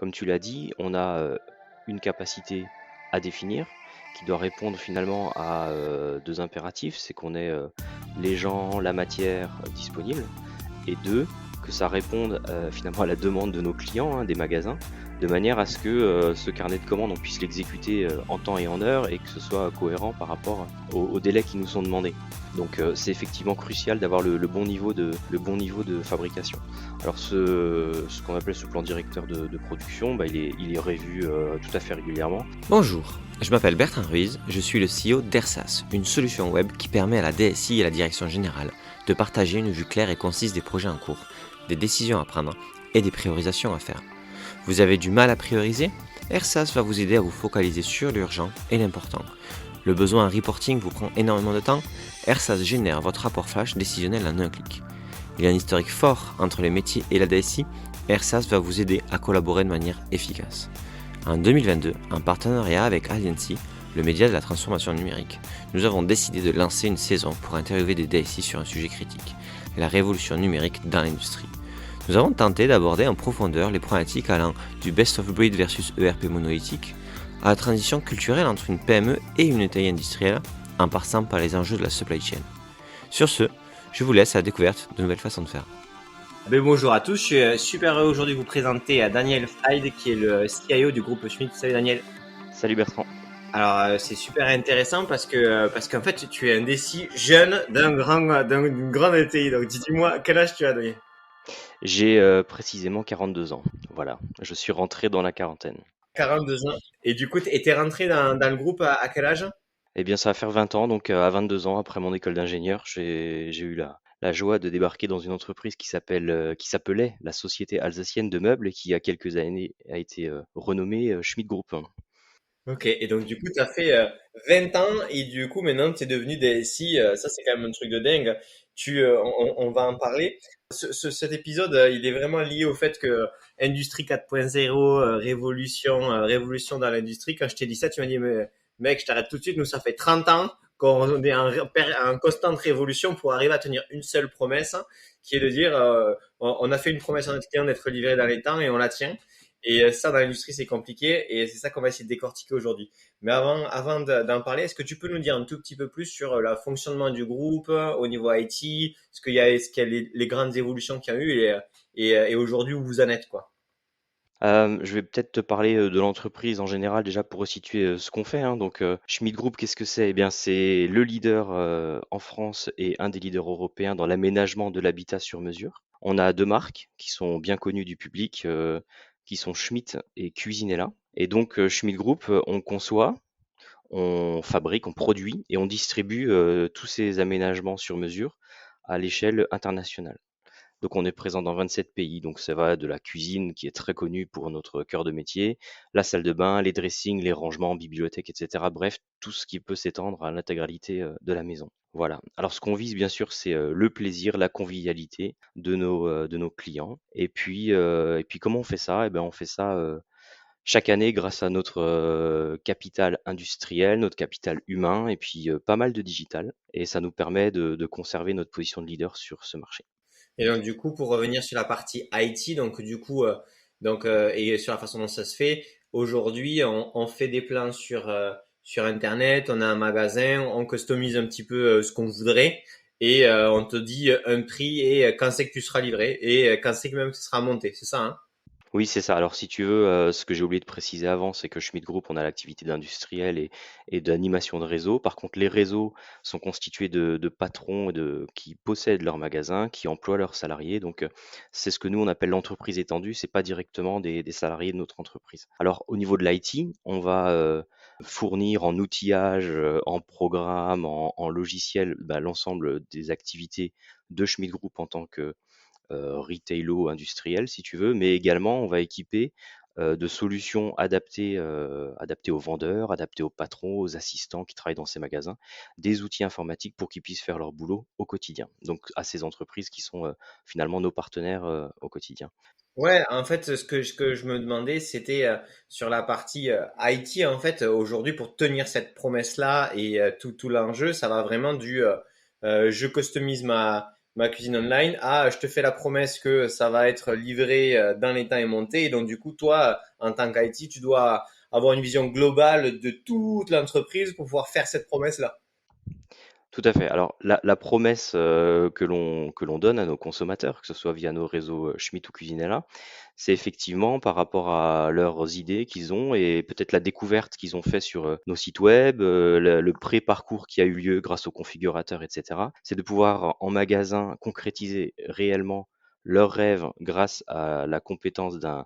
comme tu l'as dit, on a une capacité à définir qui doit répondre finalement à deux impératifs, c'est qu'on ait les gens, la matière disponible, et deux, que ça réponde finalement à la demande de nos clients, hein, des magasins, de manière à ce que ce carnet de commandes, on puisse l'exécuter en temps et en heure et que ce soit cohérent par rapport aux délais qui nous sont demandés. Donc c'est effectivement crucial d'avoir le bon niveau de fabrication. Alors ce qu'on appelle ce plan directeur de production, il est revu tout à fait régulièrement. Bonjour, je m'appelle Bertrand Ruiz, je suis le CEO d'Ersas, une solution web qui permet à la DSI et à la direction générale de partager une vue claire et concise des projets en cours, des décisions à prendre et des priorisations à faire. Vous avez du mal à prioriser? Ersas va vous aider à vous focaliser sur l'urgent et l'important. Le besoin en reporting vous prend énormément de temps? Ersas génère votre rapport flash décisionnel en un clic. Il y a un historique fort entre les métiers et la DSI, Ersas va vous aider à collaborer de manière efficace. En 2022, en partenariat avec Agency, le média de la transformation numérique, nous avons décidé de lancer une saison pour interviewer des DSI sur un sujet critique, la révolution numérique dans l'industrie. Nous avons tenté d'aborder en profondeur les problématiques allant du best of breed versus ERP monolithique, à la transition culturelle entre une PME et une taille industrielle, en passant par les enjeux de la supply chain. Sur ce, je vous laisse à la découverte de nouvelles façons de faire. Bonjour à tous, je suis super heureux aujourd'hui de vous présenter à Daniel Fried qui est le CIO du groupe Schmitt. Salut Daniel. Salut Bertrand. Alors c'est super intéressant parce qu'en fait tu es un DSI jeune d'une grande TI. Donc dis-moi quel âge tu as, Daniel? J'ai précisément 42 ans. Voilà, je suis rentré dans la quarantaine. 42 ans. Et du coup t'es rentré dans le groupe à quel âge? Eh bien, ça va faire 20 ans, donc à 22 ans, après mon école d'ingénieur, j'ai eu la joie de débarquer dans une entreprise qui s'appelait la Société Alsacienne de Meubles et qui, il y a quelques années, a été renommée Schmidt Group. Ok, et donc du coup tu as fait 20 ans et du coup maintenant tu es devenu DSI, ça c'est quand même un truc de dingue. On va en parler. Cet épisode, il est vraiment lié au fait que Industrie 4.0, révolution dans l'industrie. Quand je t'ai dit ça, tu m'as dit, mais, mec, je t'arrête tout de suite, nous ça fait 30 ans qu'on est en constante révolution pour arriver à tenir une seule promesse, qui est de dire, on a fait une promesse à notre client d'être livré dans les temps et on la tient. Et ça, dans l'industrie, c'est compliqué et c'est ça qu'on va essayer de décortiquer aujourd'hui. Mais avant d'en parler, est-ce que tu peux nous dire un tout petit peu plus sur le fonctionnement du groupe au niveau IT, ce qu'il y a les grandes évolutions qu'il y a eu et aujourd'hui où vous en êtes, quoi. Je vais peut-être te parler de l'entreprise en général déjà pour resituer ce qu'on fait, hein. Donc, Schmidt Group, qu'est-ce que c'est? Eh bien, c'est le leader en France et un des leaders européens dans l'aménagement de l'habitat sur mesure. On a deux marques qui sont bien connues du public, qui sont Schmitt et Cuisinella. Et donc, Schmidt Group, on conçoit, on fabrique, on produit et on distribue tous ces aménagements sur mesure à l'échelle internationale. Donc on est présent dans 27 pays, donc ça va de la cuisine qui est très connue pour notre cœur de métier, la salle de bain, les dressings, les rangements, bibliothèques, etc. Bref, tout ce qui peut s'étendre à l'intégralité de la maison. Voilà. Alors ce qu'on vise bien sûr, c'est le plaisir, la convivialité de nos clients. Et puis comment on fait ça? Eh ben on fait ça chaque année grâce à notre capital industriel, notre capital humain et puis pas mal de digital. Et ça nous permet de conserver notre position de leader sur ce marché. Et donc du coup, pour revenir sur la partie IT, donc du coup, et sur la façon dont ça se fait, aujourd'hui, on fait des plans sur Internet, on a un magasin, on customise un petit peu ce qu'on voudrait et on te dit un prix et quand c'est que tu seras livré et quand c'est que même tu seras monté, c'est ça, hein? Oui, c'est ça. Alors, si tu veux, ce que j'ai oublié de préciser avant, c'est que Schmidt Group, on a l'activité d'industriel et d'animation de réseau. Par contre, les réseaux sont constitués de patrons qui possèdent leurs magasins, qui emploient leurs salariés. Donc, c'est ce que nous, on appelle l'entreprise étendue. C'est pas directement des salariés de notre entreprise. Alors, au niveau de l'IT, on va fournir en outillage, en programme, en logiciel, bah, l'ensemble des activités de Schmidt Group en tant que retailo-industriel si tu veux, mais également on va équiper de solutions adaptées aux vendeurs, adaptées aux patrons, aux assistants qui travaillent dans ces magasins, des outils informatiques pour qu'ils puissent faire leur boulot au quotidien. Donc à ces entreprises qui sont finalement nos partenaires au quotidien. Ouais, en fait, ce que je me demandais, c'était sur la partie IT, en fait, aujourd'hui, pour tenir cette promesse-là et tout l'enjeu, ça va vraiment je customise ma cuisine online à je te fais la promesse que ça va être livré dans les temps et monté. Et donc, du coup, toi, en tant qu'IT, tu dois avoir une vision globale de toute l'entreprise pour pouvoir faire cette promesse-là. Tout à fait. Alors la promesse, que l'on donne à nos consommateurs, que ce soit via nos réseaux, Schmitt ou Cuisinella, c'est effectivement par rapport à leurs idées qu'ils ont et peut-être la découverte qu'ils ont fait sur, nos sites web, le pré-parcours qui a eu lieu grâce aux configurateurs et cetera. C'est de pouvoir en magasin concrétiser réellement leurs rêves grâce à la compétence d'un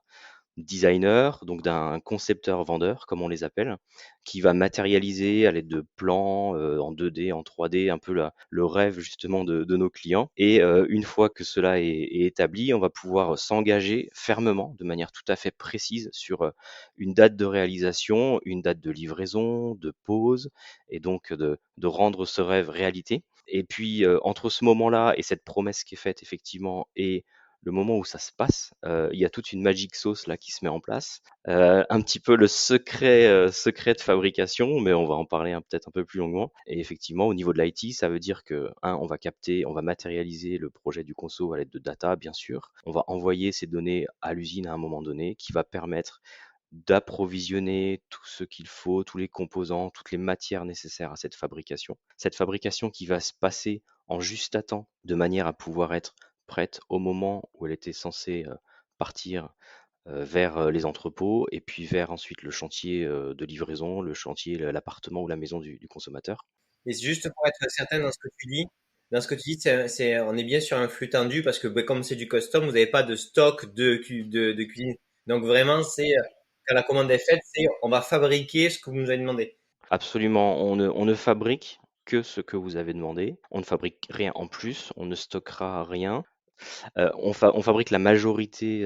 designer, donc d'un concepteur-vendeur, comme on les appelle, qui va matérialiser à l'aide de plans en 2D, en 3D, un peu le rêve justement de nos clients. Et une fois que cela est établi, on va pouvoir s'engager fermement, de manière tout à fait précise, sur une date de réalisation, une date de livraison, de pause, et donc de rendre ce rêve réalité. Et puis, entre ce moment-là et cette promesse qui est faite effectivement et le moment où ça se passe, il y a toute une magic sauce là qui se met en place. Un petit peu le secret de fabrication, mais on va en parler peut-être un peu plus longuement. Et effectivement, au niveau de l'IT, ça veut dire que, on va capter, on va matérialiser le projet du conso à l'aide de data, bien sûr. On va envoyer ces données à l'usine à un moment donné, qui va permettre d'approvisionner tout ce qu'il faut, tous les composants, toutes les matières nécessaires à cette fabrication. Cette fabrication qui va se passer en juste à temps, de manière à pouvoir être prête au moment où elle était censée partir vers les entrepôts et puis vers ensuite le chantier de livraison, le chantier, l'appartement ou la maison du consommateur. Et c'est juste pour être certain dans ce que tu dis, on est bien sur un flux tendu parce que ben, comme c'est du custom, vous n'avez pas de stock de cuisine. Donc vraiment, quand la commande est faite, c'est on va fabriquer ce que vous nous avez demandé. Absolument, on ne fabrique que ce que vous avez demandé, on ne fabrique rien en plus, on ne stockera rien. On fabrique la majorité,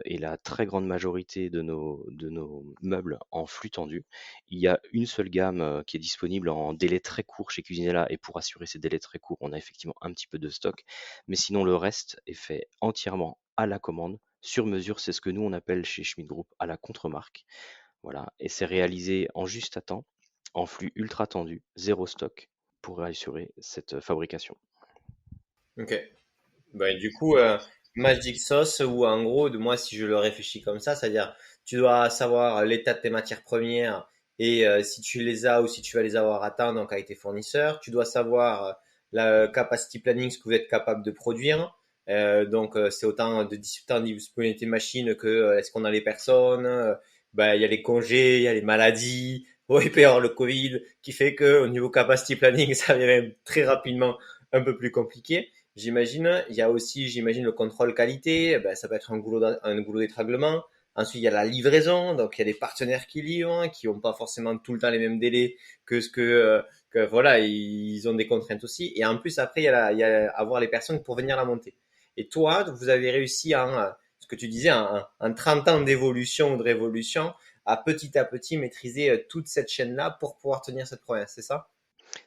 et la très grande majorité de nos meubles en flux tendu. Il y a une seule gamme, qui est disponible en délai très court chez Cuisinella et pour assurer ces délais très courts, on a effectivement un petit peu de stock. Mais sinon le reste est fait entièrement à la commande, sur mesure. C'est ce que nous on appelle chez Schmidt Group à la contre-marque. Voilà, et c'est réalisé en juste à temps, en flux ultra tendu, 0 stock, pour assurer cette fabrication. Ok. Ben, du coup, Magic Sauce, ou en gros, de moi, si je le réfléchis comme ça, c'est-à-dire, tu dois savoir l'état de tes matières premières et si tu les as ou si tu vas les avoir à temps, donc avec tes fournisseurs. Tu dois savoir la capacity planning, ce que vous êtes capable de produire. Donc, c'est autant de temps de disponibilité machine que est-ce qu'on a les personnes. Ben, il y a les congés, il y a les maladies. Oui, il peut y avoir le Covid qui fait que au niveau capacity planning, ça devient même très rapidement un peu plus compliqué. J'imagine, il y a aussi, j'imagine, le contrôle qualité. Ben, ça peut être un goulot d'étranglement. Ensuite, il y a la livraison. Donc, il y a des partenaires qui livrent, qui n'ont pas forcément tout le temps les mêmes délais que voilà, ils ont des contraintes aussi. Et en plus, après, il y a avoir les personnes pour venir la monter. Et toi, vous avez réussi ce que tu disais, en 30 ans d'évolution ou de révolution, à petit maîtriser toute cette chaîne-là pour pouvoir tenir cette promesse, c'est ça?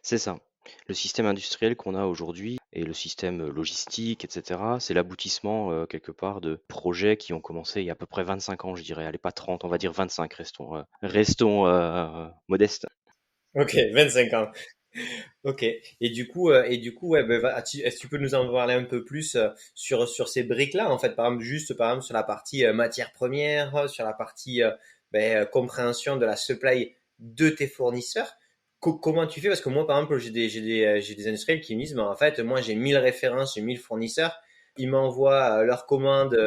C'est ça. Le système industriel qu'on a aujourd'hui et le système logistique, et cetera, c'est l'aboutissement, quelque part de projets qui ont commencé il y a à peu près 25 ans, je dirais. Allez, pas 30, on va dire 25, restons modestes. Ok, 25 ans. Ok. Et du coup, ouais, ben, est-ce que tu peux nous en parler un peu plus sur ces briques-là, en fait, par exemple, juste par exemple sur la partie matière première, sur la partie compréhension de la supply de tes fournisseurs. Comment tu fais? Parce que moi, par exemple, j'ai des industriels qui me disent, ben, en fait, moi, j'ai 1000 références, j'ai 1000 fournisseurs. Ils m'envoient leurs commandes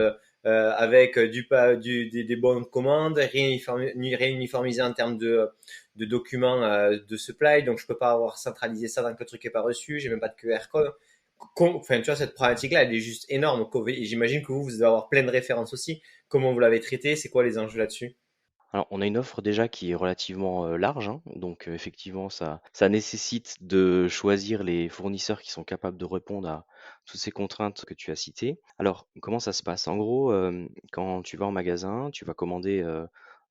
avec des bonnes commandes, réuniformisées en termes de documents de supply, donc je peux pas avoir centralisé ça tant que le truc est pas reçu, j'ai même pas de QR code. Enfin, tu vois, cette problématique-là, elle est juste énorme. Et j'imagine que vous devez avoir plein de références aussi. Comment vous l'avez traité? C'est quoi les enjeux là-dessus? Alors, on a une offre déjà qui est relativement, large, hein, donc effectivement, ça nécessite de choisir les fournisseurs qui sont capables de répondre à toutes ces contraintes que tu as citées. Alors, comment ça se passe? En gros, quand tu vas en magasin, tu vas commander,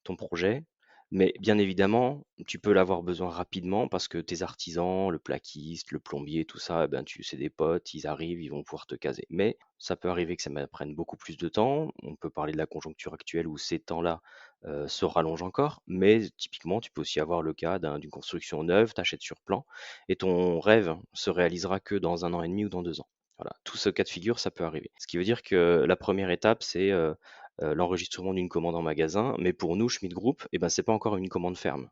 ton projet, mais bien évidemment, tu peux l'avoir besoin rapidement parce que tes artisans, le plaquiste, le plombier, tout ça, eh ben, c'est des potes, ils arrivent, ils vont pouvoir te caser. Mais ça peut arriver que ça prenne beaucoup plus de temps. On peut parler de la conjoncture actuelle où ces temps-là se rallonge encore, mais typiquement, tu peux aussi avoir le cas d'une construction neuve, tu achètes sur plan, et ton rêve se réalisera que dans 1 an et demi ou dans 2 ans. Voilà, tout ce cas de figure, ça peut arriver. Ce qui veut dire que la première étape, c'est l'enregistrement d'une commande en magasin, mais pour nous, Schmidt Group, eh ben, c'est pas encore une commande ferme.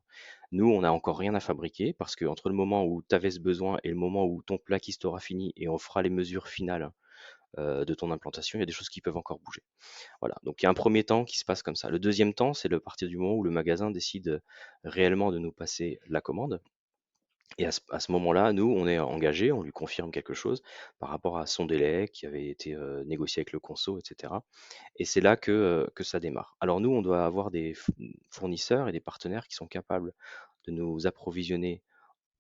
Nous, on n'a encore rien à fabriquer parce que entre le moment où tu avais ce besoin et le moment où ton plaquiste aura fini et on fera les mesures finales de ton implantation, il y a des choses qui peuvent encore bouger. Voilà, donc il y a un premier temps qui se passe comme ça. Le deuxième temps, c'est le partir du moment où le magasin décide réellement de nous passer la commande. Et à ce moment-là, nous, on est engagé, on lui confirme quelque chose par rapport à son délai qui avait été négocié avec le conso, etc. Et c'est là que ça démarre. Alors nous, on doit avoir des fournisseurs et des partenaires qui sont capables de nous approvisionner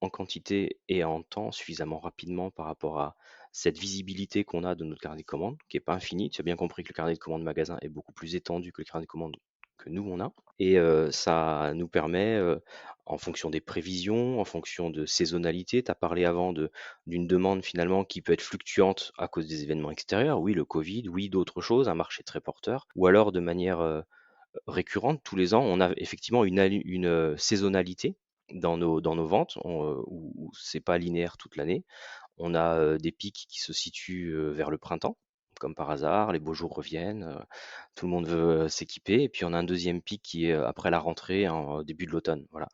en quantité et en temps suffisamment rapidement par rapport à cette visibilité qu'on a de notre carnet de commandes, qui n'est pas infini. Tu as bien compris que le carnet de commandes magasin est beaucoup plus étendu que le carnet de commandes que nous, on a. Et ça nous permet, en fonction des prévisions, en fonction de saisonnalité, tu as parlé avant d'une demande finalement qui peut être fluctuante à cause des événements extérieurs, oui, le Covid, oui, d'autres choses, un marché très porteur, ou alors de manière récurrente, tous les ans, on a effectivement une saisonnalité dans nos ventes, où c'est pas linéaire toute l'année. On a des pics qui se situent vers le printemps, comme par hasard, les beaux jours reviennent, tout le monde veut s'équiper, et puis on a un deuxième pic qui est après la rentrée, en début de l'automne, voilà,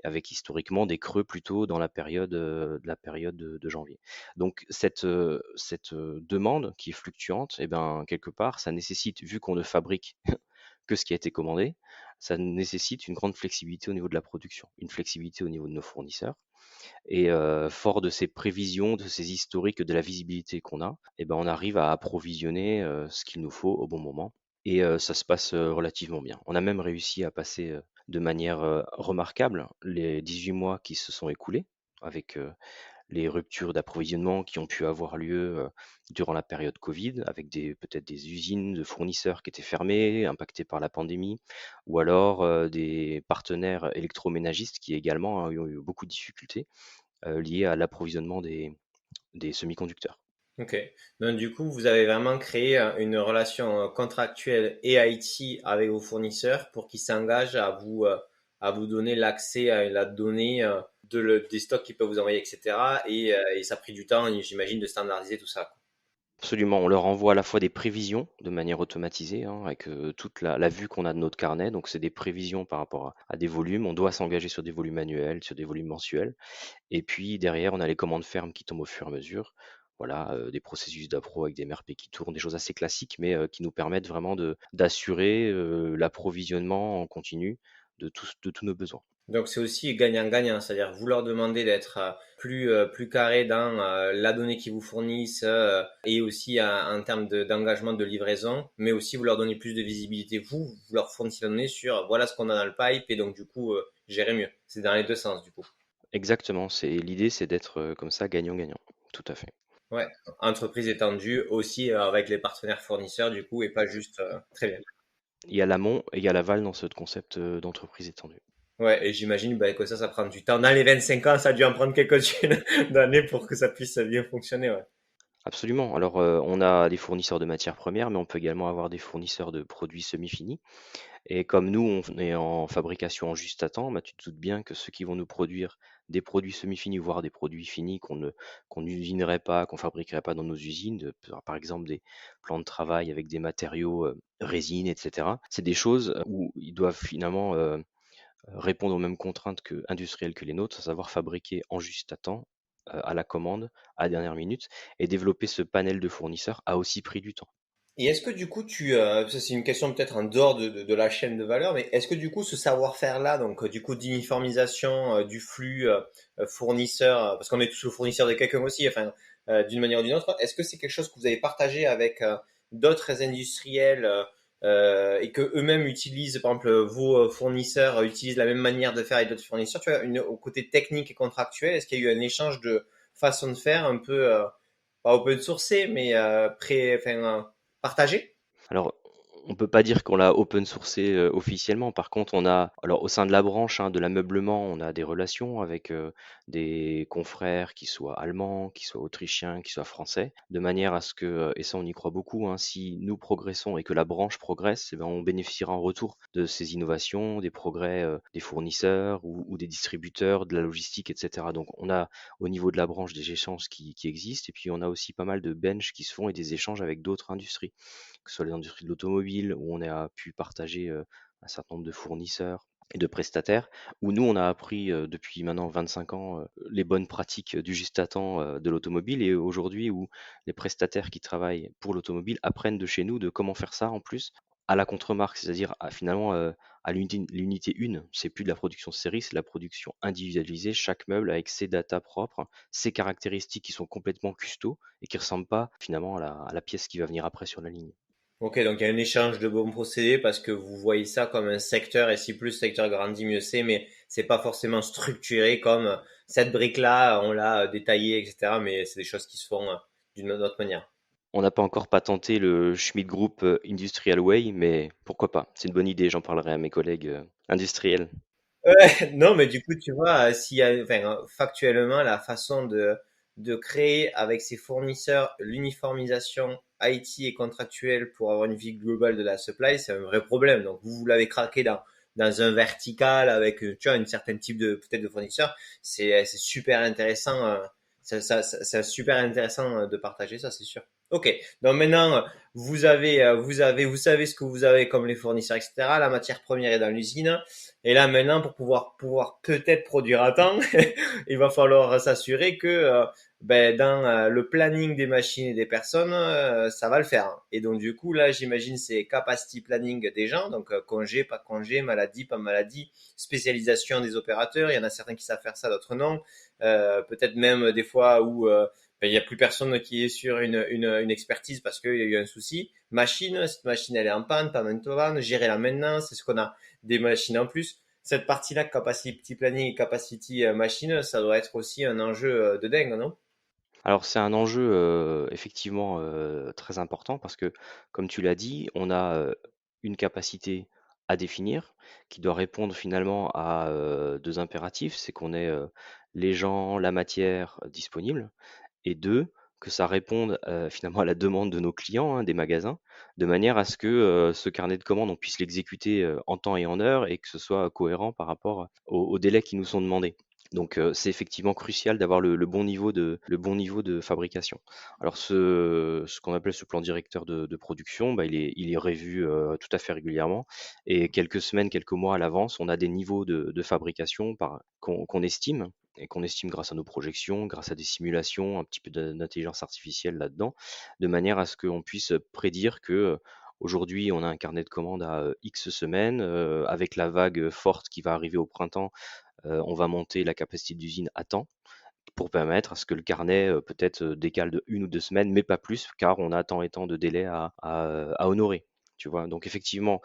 avec historiquement des creux plutôt dans la période de janvier. Donc cette demande qui est fluctuante, et ben quelque part, ça nécessite, vu qu'on ne fabrique que ce qui a été commandé, ça nécessite une grande flexibilité au niveau de la production, une flexibilité au niveau de nos fournisseurs. Et fort de ces prévisions, de ces historiques, de la visibilité qu'on a, et ben, on arrive à approvisionner ce qu'il nous faut au bon moment. Et ça se passe relativement bien. On a même réussi à passer de manière remarquable les 18 mois qui se sont écoulés avec les ruptures d'approvisionnement qui ont pu avoir lieu durant la période Covid, avec peut-être des usines de fournisseurs qui étaient fermées, impactées par la pandémie, ou alors des partenaires électroménagistes qui également ont eu beaucoup de difficultés liées à l'approvisionnement des semi-conducteurs. Ok. Donc du coup, vous avez vraiment créé une relation contractuelle et IT avec vos fournisseurs pour qu'ils s'engagent à vous donner l'accès à la donnée des stocks qu'ils peuvent vous envoyer, etc. Et ça a pris du temps, j'imagine, de standardiser tout ça, quoi. Absolument, on leur envoie à la fois des prévisions de manière automatisée, hein, avec toute la vue qu'on a de notre carnet. Donc, c'est des prévisions par rapport à des volumes. On doit s'engager sur des volumes annuels, sur des volumes mensuels. Et puis derrière, on a les commandes fermes qui tombent au fur et à mesure. Voilà, des processus d'appro avec des MRP qui tournent, des choses assez classiques, mais qui nous permettent vraiment d'assurer l'approvisionnement en continu de tous nos besoins. Donc c'est aussi gagnant-gagnant, c'est-à-dire vous leur demandez d'être plus carré dans la donnée qu'ils vous fournissent et aussi en termes d'engagement de livraison, mais aussi vous leur donnez plus de visibilité. Vous leur fournissez la donnée sur voilà ce qu'on a dans le pipe et donc du coup gérer mieux. C'est dans les deux sens du coup. Exactement, l'idée, c'est d'être comme ça gagnant-gagnant. Tout à fait. Ouais, entreprise étendue aussi avec les partenaires fournisseurs du coup et pas juste très bien. Il y a l'amont et il y a l'aval dans ce concept d'entreprise étendue. Ouais, et j'imagine bah, que ça prend du temps. Dans les 25 ans, ça a dû en prendre quelques-unes d'années pour que ça puisse bien fonctionner. Ouais. Absolument. Alors, on a des fournisseurs de matières premières, mais on peut également avoir des fournisseurs de produits semi-finis. Et comme nous, on est en fabrication en juste à temps, bah, tu te doutes bien que ceux qui vont nous produire des produits semi-finis, voire des produits finis qu'on n'usinerait pas, qu'on fabriquerait pas dans nos usines, par exemple des plans de travail avec des matériaux résine, etc. C'est des choses où ils doivent finalement répondre aux mêmes contraintes industrielles que les nôtres, à savoir fabriquer en juste à temps, à la commande, à la dernière minute, et développer ce panel de fournisseurs a aussi pris du temps. Et est-ce que du coup, ça c'est une question peut-être en dehors de la chaîne de valeur, mais est-ce que du coup, ce savoir-faire-là, donc du coup d'uniformisation du flux fournisseur, parce qu'on est tous le fournisseur de quelqu'un aussi, enfin, d'une manière ou d'une autre, est-ce que c'est quelque chose que vous avez partagé avec d'autres industriels et que eux-mêmes utilisent, par exemple, vos fournisseurs utilisent la même manière de faire avec d'autres fournisseurs, tu vois, au côté technique et contractuel, est-ce qu'il y a eu un échange de façon de faire un peu, pas open sourcé, mais enfin, partagé? Alors, On peut pas dire qu'on l'a open sourcé, officiellement. Par contre, on a alors au sein de la branche, hein, de l'ameublement, on a des relations avec, des confrères qui soient allemands, qui soient autrichiens, qui soient français, de manière à ce que, et ça on y croit beaucoup, hein, si nous progressons et que la branche progresse, eh ben, on bénéficiera en retour de ces innovations, des progrès, des fournisseurs ou des distributeurs, de la logistique et cetera. Donc on a au niveau de la branche des échanges qui existent et puis on a aussi pas mal de bench qui se font et des échanges avec d'autres industries, que ce soit les industries de l'automobile, où on a pu partager un certain nombre de fournisseurs et de prestataires, où nous, on a appris depuis maintenant 25 ans les bonnes pratiques du juste à temps de l'automobile, et aujourd'hui, où les prestataires qui travaillent pour l'automobile apprennent de chez nous de comment faire ça en plus à la contre-marque, c'est-à-dire finalement à l'unité 1. C'est plus de la production série, c'est de la production individualisée, chaque meuble avec ses datas propres, ses caractéristiques qui sont complètement custo et qui ne ressemblent pas finalement à la pièce qui va venir après sur la ligne. Ok, donc il y a un échange de bons procédés parce que vous voyez ça comme un secteur et si plus le secteur grandit, mieux c'est, mais c'est pas forcément structuré comme cette brique-là, on l'a détaillée, etc. Mais c'est des choses qui se font d'une autre manière. On n'a pas encore patenté le Schmidt Group Industrial Way, mais pourquoi pas? C'est une bonne idée, j'en parlerai à mes collègues industriels. Ouais, non, mais du coup, tu vois, s'il y a, enfin, factuellement, la façon de créer avec ses fournisseurs l'uniformisation IT et contractuelle pour avoir une vie globale de la supply, c'est un vrai problème. Donc, vous l'avez craqué dans un vertical avec, tu vois, une certaine type de, peut-être de fournisseur. C'est super intéressant, c'est super intéressant de partager ça, c'est sûr. Ok. Donc maintenant, vous savez ce que vous avez comme les fournisseurs, etc. La matière première est dans l'usine. Et là, maintenant, pour pouvoir peut-être produire à temps, il va falloir s'assurer que ben, dans le planning des machines et des personnes, ça va le faire. Et donc, du coup, là, j'imagine c'est capacity planning des gens, donc congé, pas congé, maladie, pas maladie, spécialisation des opérateurs. Il y en a certains qui savent faire ça, d'autres non. Peut-être même des fois où ben, il n'y a plus personne qui est sur une expertise parce qu'il y a eu un souci. Machine, cette machine elle est en panne, pas maintenant, gérer la maintenance, c'est ce qu'on a des machines en plus. Cette partie-là, capacity planning et capacity machine, ça doit être aussi un enjeu de dingue, non? Alors c'est un enjeu effectivement très important parce que, comme tu l'as dit, on a une capacité à définir qui doit répondre finalement à deux impératifs, c'est qu'on ait les gens, la matière disponible, et deux, que ça réponde finalement à la demande de nos clients, hein, des magasins, de manière à ce que ce carnet de commandes, on puisse l'exécuter en temps et en heure et que ce soit cohérent par rapport aux délais qui nous sont demandés. Donc c'est effectivement crucial d'avoir le bon niveau de fabrication. Alors ce qu'on appelle ce plan directeur de production, bah, il est revu tout à fait régulièrement, et quelques semaines, quelques mois à l'avance, on a des niveaux de fabrication qu'on estime, et qu'on estime grâce à nos projections, grâce à des simulations, un petit peu d'intelligence artificielle là-dedans, de manière à ce qu'on puisse prédire que aujourd'hui on a un carnet de commandes à X semaines, avec la vague forte qui va arriver au printemps, on va monter la capacité d'usine à temps pour permettre à ce que le carnet peut-être décale de 1 ou 2 semaines, mais pas plus, car on a tant et tant de délais à honorer. Tu vois, donc effectivement,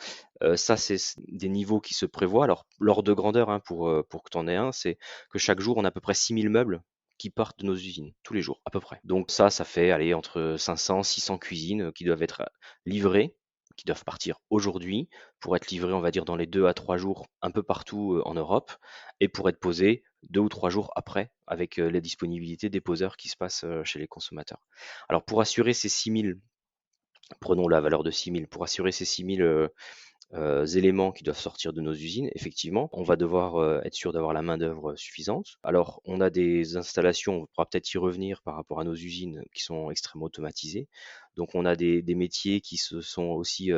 ça c'est des niveaux qui se prévoient. Alors, l'ordre de grandeur, hein, pour que tu en aies un, c'est que chaque jour, on a à peu près 6 000 meubles qui partent de nos usines, tous les jours, à peu près. Donc ça fait aller entre 500, 600 cuisines qui doivent être livrées, qui doivent partir aujourd'hui, pour être livrées, on va dire, dans les 2 à 3 jours, un peu partout en Europe, et pour être posées 2 ou 3 jours après, avec la disponibilité des poseurs qui se passent chez les consommateurs. Alors pour assurer ces 6 000, prenons la valeur de 6 000, pour assurer ces 6 000 éléments qui doivent sortir de nos usines, effectivement, on va devoir être sûr d'avoir la main-d'œuvre suffisante. Alors, on a des installations, on pourra peut-être y revenir par rapport à nos usines qui sont extrêmement automatisées. Donc, on a des métiers qui se sont aussi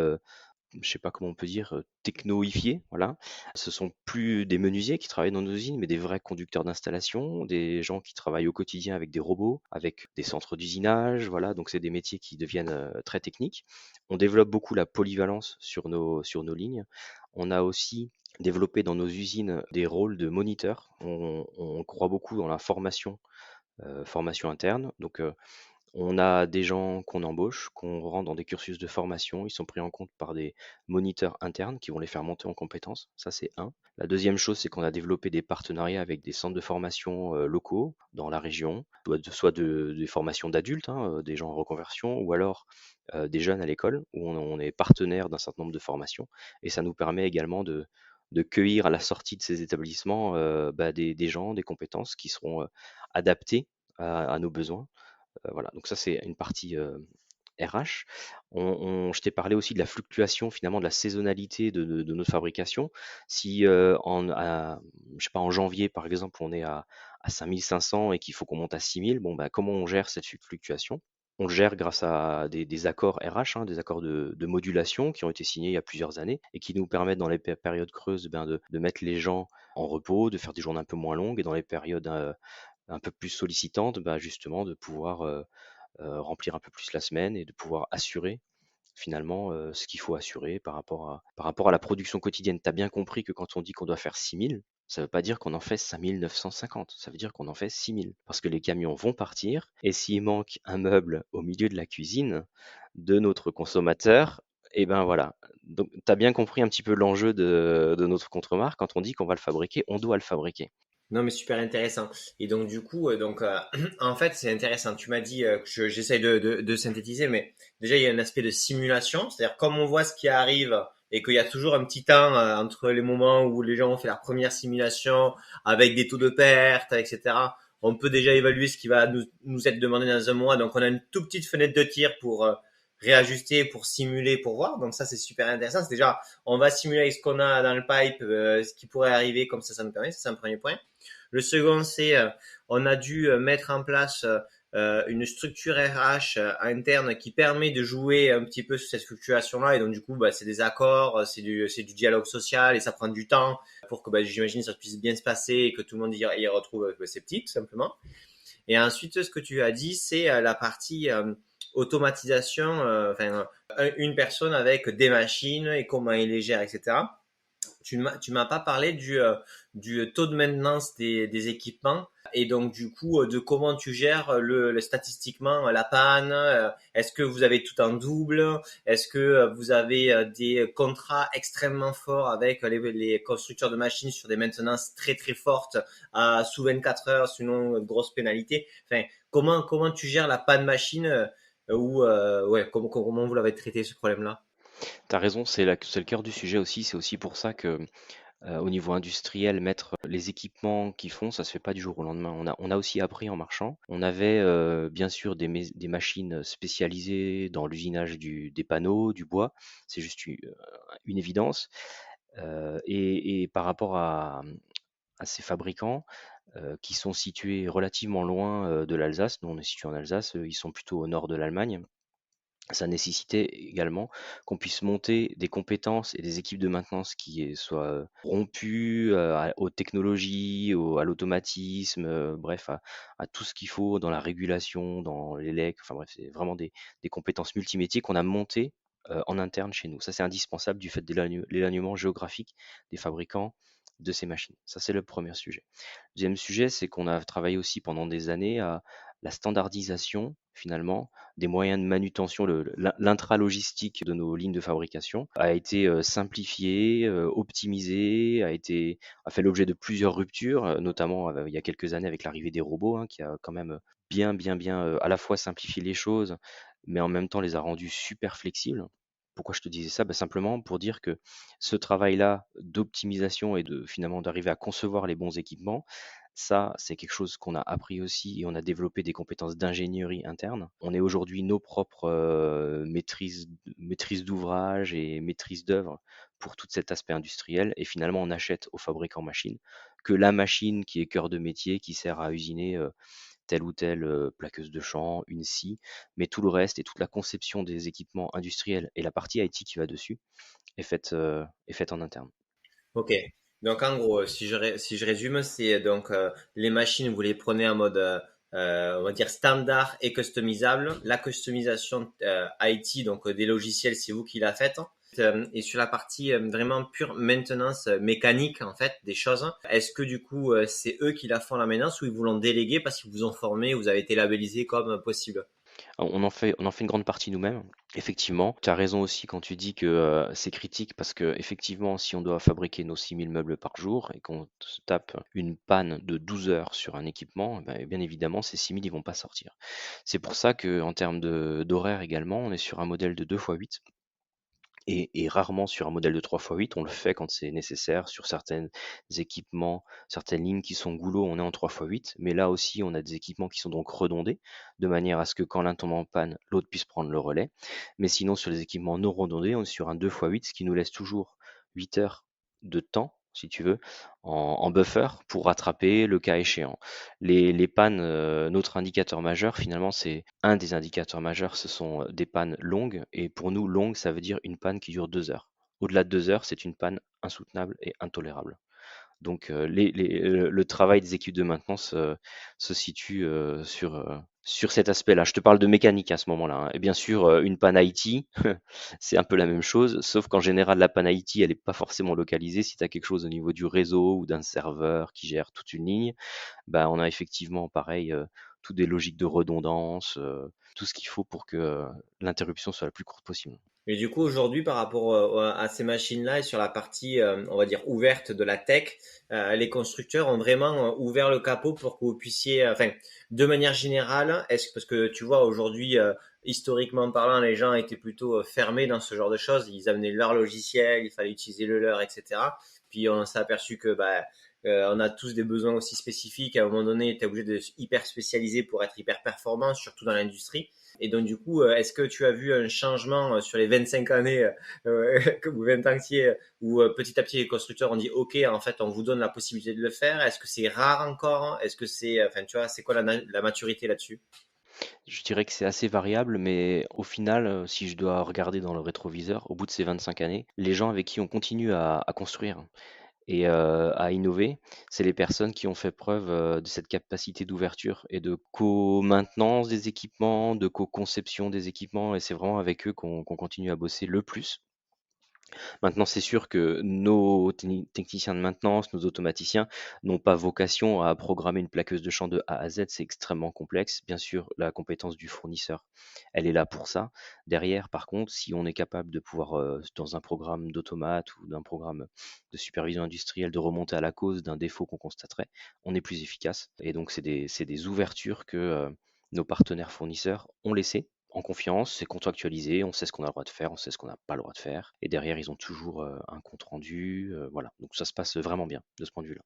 je sais pas comment on peut dire, technoifiés, voilà. Ce sont plus des menuisiers qui travaillent dans nos usines, mais des vrais conducteurs d'installation, des gens qui travaillent au quotidien avec des robots, avec des centres d'usinage, voilà. Donc c'est des métiers qui deviennent très techniques. On développe beaucoup la polyvalence sur nos lignes. On a aussi développé dans nos usines des rôles de moniteurs. On croit beaucoup dans la formation interne. Donc On a des gens qu'on embauche, qu'on rend dans des cursus de formation. Ils sont pris en compte par des moniteurs internes qui vont les faire monter en compétences. Ça, c'est un. La deuxième chose, c'est qu'on a développé des partenariats avec des centres de formation locaux dans la région, des formations d'adultes, hein, des gens en reconversion, ou alors des jeunes à l'école, où on est partenaire d'un certain nombre de formations. Et ça nous permet également de cueillir à la sortie de ces établissements des gens, des compétences qui seront adaptées à nos besoins. Voilà, donc ça c'est une partie RH. Je t'ai parlé aussi de la fluctuation, finalement, de la saisonnalité de notre fabrication. Si je sais pas, en janvier, par exemple, on est à 5500 et qu'il faut qu'on monte à 6000, bon, bah, comment on gère cette fluctuation? On le gère grâce à des accords RH, hein, des accords de modulation qui ont été signés il y a plusieurs années et qui nous permettent dans les périodes creuses de mettre les gens en repos, de faire des journées un peu moins longues et dans les périodes un peu plus sollicitantes, bah, justement de pouvoir remplir un peu plus la semaine et de pouvoir assurer finalement ce qu'il faut assurer par rapport à la production quotidienne. Tu as bien compris que quand on dit qu'on doit faire 6000, ça ne veut pas dire qu'on en fait 5950, ça veut dire qu'on en fait 6000. Parce que les camions vont partir, et s'il manque un meuble au milieu de la cuisine de notre consommateur, et ben voilà. Donc tu as bien compris un petit peu l'enjeu de notre contre-marque. Quand on dit qu'on va le fabriquer, on doit le fabriquer. Non, mais super intéressant. Et donc, du coup, en fait, c'est intéressant. Tu m'as dit que j'essaye de synthétiser, mais déjà, il y a un aspect de simulation. C'est-à-dire, comme on voit ce qui arrive et qu'il y a toujours un petit temps entre les moments où les gens ont fait leur première simulation avec des taux de perte, etc., on peut déjà évaluer ce qui va nous être demandé dans un mois. Donc, on a une toute petite fenêtre de tir pour réajuster, pour simuler, pour voir. Donc, ça, c'est super intéressant. C'est déjà, on va simuler avec ce qu'on a dans le pipe, ce qui pourrait arriver, comme ça nous permet. Ça, c'est un premier point. Le second, c'est on a dû mettre en place une structure RH interne qui permet de jouer un petit peu sur cette fluctuation-là. Et donc, du coup, bah, c'est des accords, c'est du dialogue social et ça prend du temps pour que, bah, j'imagine, ça puisse bien se passer et que tout le monde y retrouve ses petits, tout simplement. Et ensuite, ce que tu as dit, c'est la partie automatisation, une personne avec des machines et comment il les gère, etc. Tu m'as pas parlé du taux de maintenance des équipements et donc du coup de comment tu gères statistiquement la panne. Est-ce que vous avez tout en double? Est-ce que vous avez des contrats extrêmement forts avec les constructeurs de machines sur des maintenances très très fortes sous 24 heures, sinon grosse pénalité? Enfin, comment tu gères la panne machine ou ouais, comment vous l'avez traité ce problème-là? T'as raison, c'est le cœur du sujet aussi. C'est aussi pour ça que au niveau industriel, mettre les équipements qu'ils font, ça se fait pas du jour au lendemain. On a aussi appris en marchant. On avait bien sûr des machines spécialisées dans l'usinage des panneaux, du bois. C'est juste une évidence. Et par rapport à ces fabricants qui sont situés relativement loin de l'Alsace, nous on est situé en Alsace, ils sont plutôt au nord de l'Allemagne. Ça nécessitait également qu'on puisse monter des compétences et des équipes de maintenance qui soient rompues aux technologies, à l'automatisme, bref, à tout ce qu'il faut dans la régulation, dans l'élec, enfin bref, c'est vraiment des compétences multimétiers qu'on a montées en interne chez nous. Ça, c'est indispensable du fait de l'éloignement géographique des fabricants de ces machines. Ça, c'est le premier sujet. Deuxième sujet, c'est qu'on a travaillé aussi pendant des années à la standardisation, finalement, des moyens de manutention, l'intralogistique de nos lignes de fabrication a été simplifié, optimisé, a fait l'objet de plusieurs ruptures, notamment il y a quelques années avec l'arrivée des robots, hein, qui a quand même bien à la fois simplifié les choses, mais en même temps les a rendues super flexibles. Pourquoi je te disais ça? Bah, simplement pour dire que ce travail-là d'optimisation et finalement d'arriver à concevoir les bons équipements, ça, c'est quelque chose qu'on a appris aussi et on a développé des compétences d'ingénierie interne. On est aujourd'hui nos propres maîtrises d'ouvrage et maîtrise d'œuvre pour tout cet aspect industriel. Et finalement, on achète aux fabricants machines que la machine qui est cœur de métier, qui sert à usiner telle ou telle plaqueuse de champ, une scie, mais tout le reste et toute la conception des équipements industriels et la partie IT qui va dessus est faite en interne. Ok. Donc en gros, si je résume, c'est donc les machines, vous les prenez en mode, on va dire standard et customisable. La customisation IT, donc des logiciels, c'est vous qui la faites. Et sur la partie vraiment pure maintenance mécanique en fait des choses, est-ce que du coup c'est eux qui la font la maintenance ou ils vous l'ont délégué parce qu'ils vous ont formé, vous avez été labellisé comme possible? On en fait une grande partie nous-mêmes. Effectivement, tu as raison aussi quand tu dis que c'est critique parce que effectivement, si on doit fabriquer nos 6000 meubles par jour et qu'on se tape une panne de 12 heures sur un équipement, ben, bien évidemment, ces 6000 ils vont pas sortir. C'est pour ça qu'en termes d'horaire également, on est sur un modèle de 2 x 8 et rarement sur un modèle de 3 x 8. On le fait quand c'est nécessaire sur certains équipements, certaines lignes qui sont goulot, on est en 3 x 8. Mais là aussi, on a des équipements qui sont donc redondés, de manière à ce que quand l'un tombe en panne, l'autre puisse prendre le relais. Mais sinon, sur les équipements non redondés, on est sur un 2 x 8, ce qui nous laisse toujours 8 heures de temps, si tu veux, en buffer pour rattraper le cas échéant. Les pannes, notre indicateur majeur, finalement, c'est un des indicateurs majeurs, ce sont des pannes longues. Et pour nous, longue, ça veut dire une panne qui dure 2 heures. Au-delà de 2 heures, c'est une panne insoutenable et intolérable. Donc, le travail des équipes de maintenance se situe sur cet aspect-là. Je te parle de mécanique à ce moment-là, hein. Et bien sûr, une panne IT, c'est un peu la même chose, sauf qu'en général, la panne IT, elle n'est pas forcément localisée. Si tu as quelque chose au niveau du réseau ou d'un serveur qui gère toute une ligne, bah, on a effectivement, pareil, toutes des logiques de redondance, tout ce qu'il faut pour que l'interruption soit la plus courte possible. Mais du coup, aujourd'hui, par rapport à ces machines-là et sur la partie, on va dire, ouverte de la tech, les constructeurs ont vraiment ouvert le capot pour que vous puissiez, enfin, de manière générale, parce que tu vois, aujourd'hui, historiquement parlant, les gens étaient plutôt fermés dans ce genre de choses. Ils amenaient leur logiciel, il fallait utiliser le leur, etc. Puis on s'est aperçu que bah, on a tous des besoins aussi spécifiques. À un moment donné, tu es obligé de hyper spécialiser pour être hyper performant, surtout dans l'industrie. Et donc, du coup, est-ce que tu as vu un changement sur les 25 années ou 20 ans qui est, où petit à petit les constructeurs ont dit OK, en fait, on vous donne la possibilité de le faire. Est-ce que c'est rare encore? Est-ce que c'est, enfin, tu vois, c'est quoi la maturité là-dessus? Je dirais que c'est assez variable, mais au final, si je dois regarder dans le rétroviseur, au bout de ces 25 années, les gens avec qui on continue à construire et à innover, c'est les personnes qui ont fait preuve de cette capacité d'ouverture et de co-maintenance des équipements, de co-conception des équipements, et c'est vraiment avec eux qu'on continue à bosser le plus. Maintenant, c'est sûr que nos techniciens de maintenance, nos automaticiens n'ont pas vocation à programmer une plaqueuse de champ de A à Z, c'est extrêmement complexe. Bien sûr, la compétence du fournisseur, elle est là pour ça. Derrière, par contre, si on est capable de pouvoir, dans un programme d'automate ou d'un programme de supervision industrielle, de remonter à la cause d'un défaut qu'on constaterait, on est plus efficace. Et donc, c'est des ouvertures que nos partenaires fournisseurs ont laissées en confiance, c'est contractualisé, on sait ce qu'on a le droit de faire, on sait ce qu'on n'a pas le droit de faire. Et derrière, ils ont toujours un compte rendu. Voilà. Donc ça se passe vraiment bien de ce point de vue-là.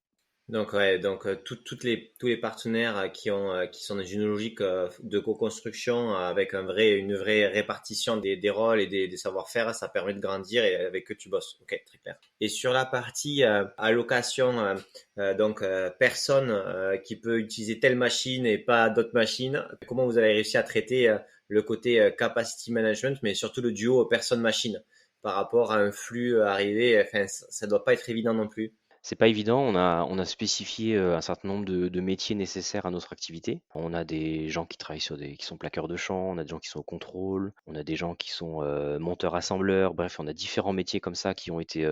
Donc ouais, donc tous les partenaires qui sont dans une logique de co-construction avec une vraie répartition des rôles et des savoir-faire, ça permet de grandir et avec eux tu bosses. Ok, très clair. Et sur la partie allocation, personne qui peut utiliser telle machine et pas d'autres machines, comment vous avez réussi à traiter le côté capacity management, mais surtout le duo personne-machine par rapport à un flux arrivé, enfin ça doit pas être évident non plus. C'est pas évident, on a spécifié un certain nombre de métiers nécessaires à notre activité. On a des gens qui travaillent qui sont plaqueurs de champ, on a des gens qui sont au contrôle, on a des gens qui sont monteurs-assembleurs, bref, on a différents métiers comme ça qui ont été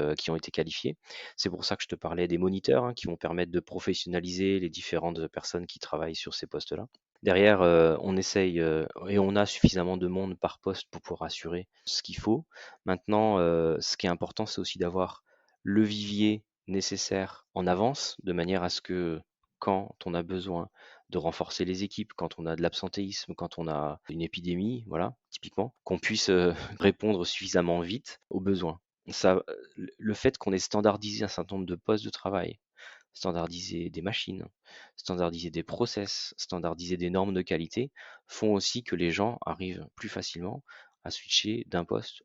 qualifiés. C'est pour ça que je te parlais des moniteurs, hein, qui vont permettre de professionnaliser les différentes personnes qui travaillent sur ces postes-là. Derrière, on essaye et on a suffisamment de monde par poste pour pouvoir assurer ce qu'il faut. Maintenant, ce qui est important, c'est aussi d'avoir le vivier nécessaire en avance, de manière à ce que quand on a besoin de renforcer les équipes, quand on a de l'absentéisme, quand on a une épidémie, voilà, typiquement, qu'on puisse répondre suffisamment vite aux besoins. Ça, le fait qu'on ait standardisé un certain nombre de postes de travail, standardiser des machines, standardiser des process, standardiser des normes de qualité, font aussi que les gens arrivent plus facilement à switcher d'un poste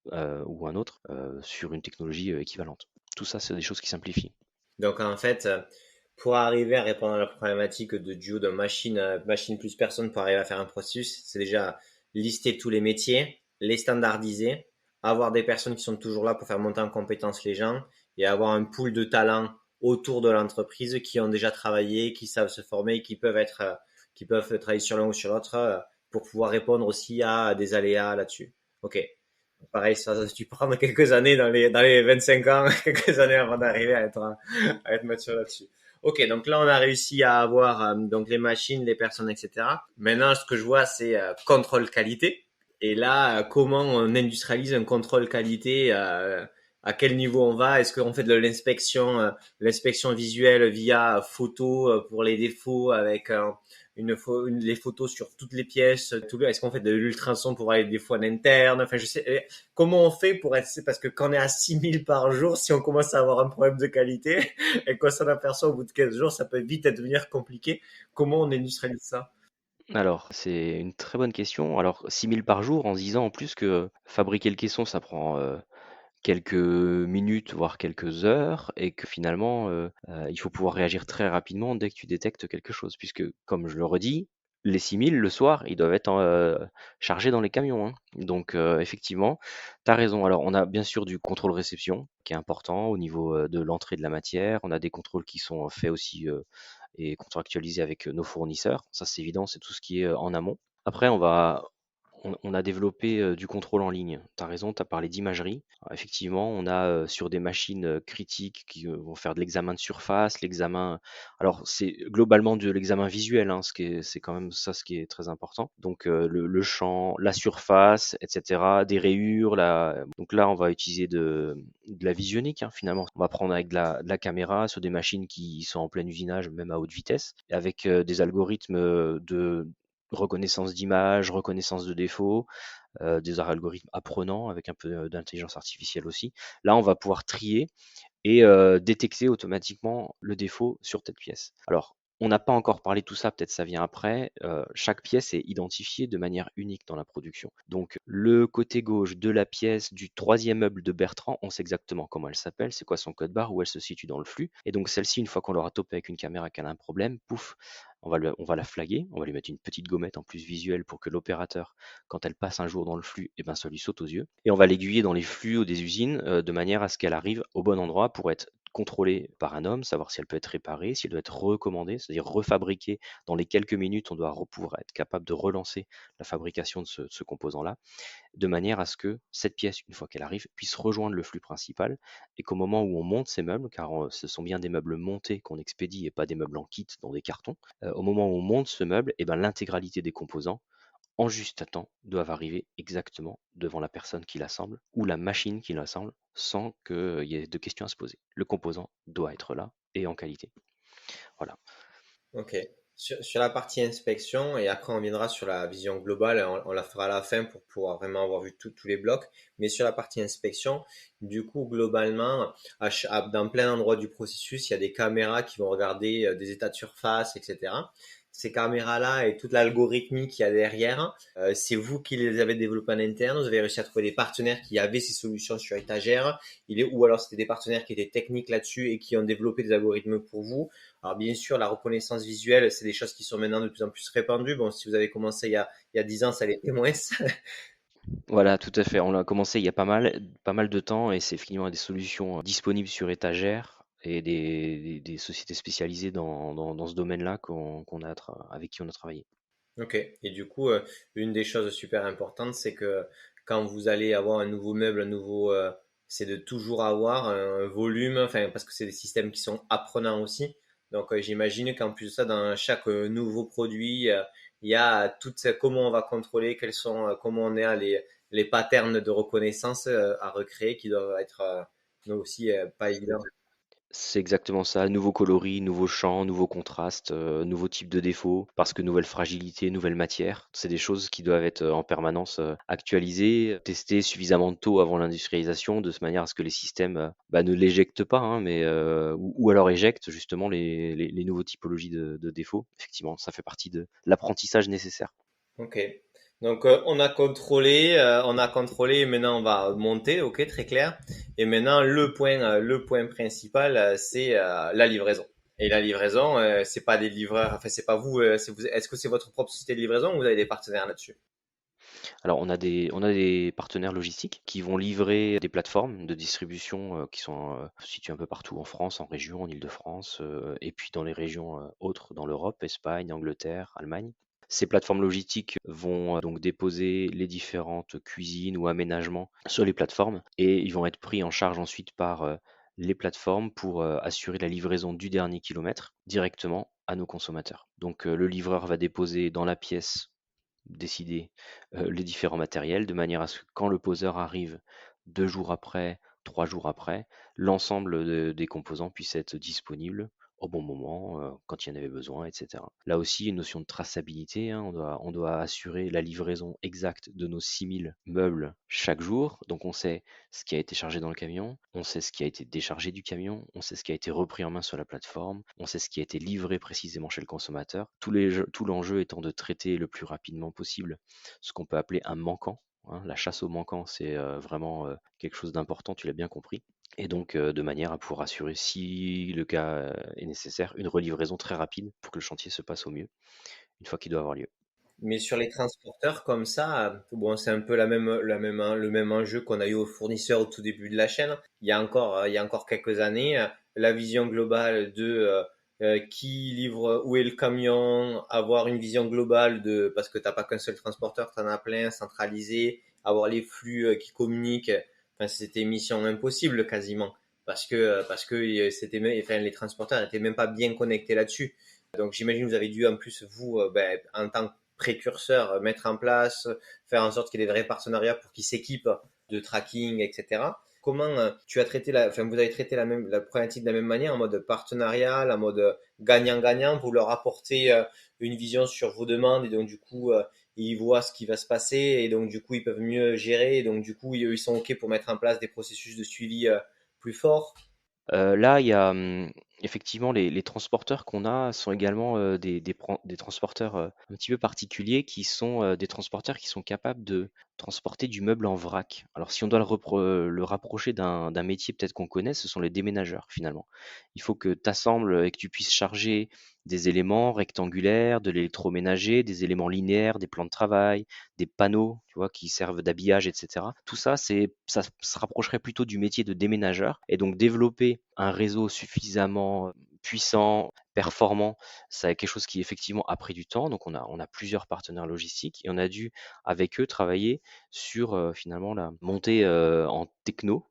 ou un autre sur une technologie équivalente. Tout ça, c'est des choses qui simplifient. Donc en fait, pour arriver à répondre à la problématique de duo de machine plus personne pour arriver à faire un processus, c'est déjà lister tous les métiers, les standardiser, avoir des personnes qui sont toujours là pour faire monter en compétence les gens et avoir un pool de talents autour de l'entreprise qui ont déjà travaillé, qui savent se former, qui peuvent travailler sur l'un ou sur l'autre pour pouvoir répondre aussi à des aléas là-dessus. Ok. Pareil, ça a dû prendre quelques années dans les 25 ans, quelques années avant d'arriver à être mature là-dessus. Ok, donc là, on a réussi à avoir donc les machines, les personnes, etc. Maintenant, ce que je vois, c'est contrôle qualité. Et là, comment on industrialise un contrôle qualité à quel niveau on va? Est-ce qu'on fait de l'inspection visuelle via photo pour les défauts avec les photos sur toutes les pièces? Est-ce qu'on fait de l'ultrason pour voir les défauts en interne? Enfin, je sais, comment on fait pour être, parce que quand on est à 6 000 par jour, si on commence à avoir un problème de qualité et qu'on s'en aperçoit au bout de 15 jours, ça peut vite devenir compliqué. Comment on industrialise ça? Alors, c'est une très bonne question. Alors, 6 000 par jour, en se disant en plus que fabriquer le caisson, ça prend quelques minutes, voire quelques heures, et que finalement, il faut pouvoir réagir très rapidement dès que tu détectes quelque chose. Puisque, comme je le redis, les 6 000 le soir, ils doivent être chargés dans les camions, hein. Donc, effectivement, tu as raison. Alors, on a bien sûr du contrôle réception qui est important au niveau de l'entrée de la matière. On a des contrôles qui sont faits aussi et contractualisés avec nos fournisseurs. Ça, c'est évident, c'est tout ce qui est en amont. Après, on a développé du contrôle en ligne. Tu as raison, tu as parlé d'imagerie. Effectivement, on a sur des machines critiques qui vont faire de l'examen de surface, l'examen. Alors, c'est globalement de l'examen visuel, hein, c'est quand même ça ce qui est très important. Donc, le champ, la surface, etc., des rayures. Donc là, on va utiliser de la visionique, hein, finalement. On va prendre avec de la caméra sur des machines qui sont en plein usinage, même à haute vitesse, et avec des algorithmes de reconnaissance d'images, reconnaissance de défauts, des algorithmes apprenants avec un peu d'intelligence artificielle aussi. Là, on va pouvoir trier et détecter automatiquement le défaut sur telle pièce. Alors, on n'a pas encore parlé de tout ça, peut-être ça vient après. Chaque pièce est identifiée de manière unique dans la production. Donc, le côté gauche de la pièce du troisième meuble de Bertrand, on sait exactement comment elle s'appelle, c'est quoi son code barre, où elle se situe dans le flux. Et donc, celle-ci, une fois qu'on l'aura topée avec une caméra qu'elle a un problème, pouf, on va la flaguer, on va lui mettre une petite gommette en plus visuelle pour que l'opérateur, quand elle passe un jour dans le flux, eh ben, ça lui saute aux yeux. Et on va l'aiguiller dans les flux des usines de manière à ce qu'elle arrive au bon endroit pour être contrôlée par un homme, savoir si elle peut être réparée, si elle doit être recommandée, c'est-à-dire refabriquée dans les quelques minutes, on doit pouvoir être capable de relancer la fabrication de ce composant-là, de manière à ce que cette pièce, une fois qu'elle arrive, puisse rejoindre le flux principal et qu'au moment où on monte ces meubles, car ce sont bien des meubles montés qu'on expédie et pas des meubles en kit dans des cartons, au moment où on monte ce meuble, et ben, l'intégralité des composants en juste temps doivent arriver exactement devant la personne qui l'assemble ou la machine qui l'assemble sans qu'il y ait de questions à se poser. Le composant doit être là et en qualité. Voilà. Ok. Sur la partie inspection, et après on viendra sur la vision globale, on la fera à la fin pour pouvoir vraiment avoir vu tous les blocs. Mais sur la partie inspection, du coup, globalement, dans plein d'endroits du processus, il y a des caméras qui vont regarder des états de surface, etc. Ces caméras-là et toute l'algorithmie qu'il y a derrière, c'est vous qui les avez développées en interne, vous avez réussi à trouver des partenaires qui avaient ces solutions sur étagère, ou alors c'était des partenaires qui étaient techniques là-dessus et qui ont développé des algorithmes pour vous. Alors bien sûr, la reconnaissance visuelle, c'est des choses qui sont maintenant de plus en plus répandues. Bon, si vous avez commencé il y a 10 ans, ça l'était moins. Voilà, tout à fait. On l'a commencé il y a pas mal de temps et c'est finalement des solutions disponibles sur étagère et des sociétés spécialisées dans ce domaine-là avec qui on a travaillé. Ok. Et du coup, une des choses super importantes, c'est que quand vous allez avoir un nouveau meuble, c'est de toujours avoir un volume, enfin, parce que c'est des systèmes qui sont apprenants aussi. Donc, j'imagine qu'en plus de ça, dans chaque nouveau produit, il y a comment on va contrôler, comment on a les patterns de reconnaissance à recréer qui doivent être nous aussi pas évidents. C'est exactement ça, nouveaux coloris, nouveaux champs, nouveaux contrastes, nouveaux types de défauts, parce que nouvelle fragilité, nouvelle matière, c'est des choses qui doivent être en permanence actualisées, testées suffisamment tôt avant l'industrialisation, de manière à ce que les systèmes ne l'éjectent pas, hein, mais, ou alors éjectent justement les nouveaux typologies de défauts. Effectivement, ça fait partie de l'apprentissage nécessaire. Ok. Donc on a contrôlé, et maintenant on va monter, ok, très clair. Et maintenant le point principal, c'est la livraison. Et la livraison, c'est pas des livreurs, enfin c'est pas vous, est-ce que c'est votre propre société de livraison ou vous avez des partenaires là-dessus? Alors, on a des partenaires logistiques qui vont livrer des plateformes de distribution qui sont situées un peu partout en France, en région, en Île-de-France, et puis dans les régions autres dans l'Europe, Espagne, Angleterre, Allemagne. Ces plateformes logistiques vont donc déposer les différentes cuisines ou aménagements sur les plateformes et ils vont être pris en charge ensuite par les plateformes pour assurer la livraison du dernier kilomètre directement à nos consommateurs. Donc le livreur va déposer dans la pièce décider les différents matériels de manière à ce que quand le poseur arrive 2 jours après, 3 jours après, l'ensemble des composants puissent être disponibles au bon moment, quand il y en avait besoin, etc. Là aussi, une notion de traçabilité, hein, on doit assurer la livraison exacte de nos 6000 meubles chaque jour. Donc on sait ce qui a été chargé dans le camion, on sait ce qui a été déchargé du camion, on sait ce qui a été repris en main sur la plateforme, on sait ce qui a été livré précisément chez le consommateur. Tout l'enjeu étant de traiter le plus rapidement possible ce qu'on peut appeler un manquant, hein. La chasse au manquant, c'est vraiment quelque chose d'important, tu l'as bien compris. Et donc, de manière à pouvoir assurer, si le cas est nécessaire, une relivraison très rapide pour que le chantier se passe au mieux, une fois qu'il doit avoir lieu. Mais sur les transporteurs comme ça, bon, c'est un peu le même enjeu qu'on a eu aux fournisseurs au tout début de la chaîne. Il y a encore quelques années, la vision globale de qui livre, où est le camion, avoir une vision globale de, parce que t'as pas qu'un seul transporteur, t'en as plein, centralisé, avoir les flux qui communiquent. Enfin, c'était mission impossible quasiment, parce que enfin, les transporteurs n'étaient même pas bien connectés là-dessus. Donc j'imagine que vous avez dû en plus, vous, en tant que précurseur, mettre en place, faire en sorte qu'il y ait des vrais partenariats pour qu'ils s'équipent de tracking, etc. Comment enfin, vous avez traité la problématique de la même manière, en mode partenariat, en mode gagnant-gagnant, vous leur apportez une vision sur vos demandes et donc du coup, ils voient ce qui va se passer et donc du coup, ils peuvent mieux gérer et donc du coup, ils sont OK pour mettre en place des processus de suivi plus forts. Là, il y a, effectivement les transporteurs qu'on a sont également, des transporteurs, un petit peu particuliers qui sont, des transporteurs qui sont capables de transporter du meuble en vrac. Alors si on doit le rapprocher d'un métier peut-être qu'on connaît, ce sont les déménageurs finalement. Il faut que tu assembles et que tu puisses charger des éléments rectangulaires, de l'électroménager, des éléments linéaires, des plans de travail, des panneaux, tu vois, qui servent d'habillage, etc. Tout ça, ça se rapprocherait plutôt du métier de déménageur. Et donc développer un réseau suffisamment puissant, performant, c'est quelque chose qui effectivement a pris du temps. Donc on a plusieurs partenaires logistiques et on a dû avec eux travailler sur finalement la montée en techno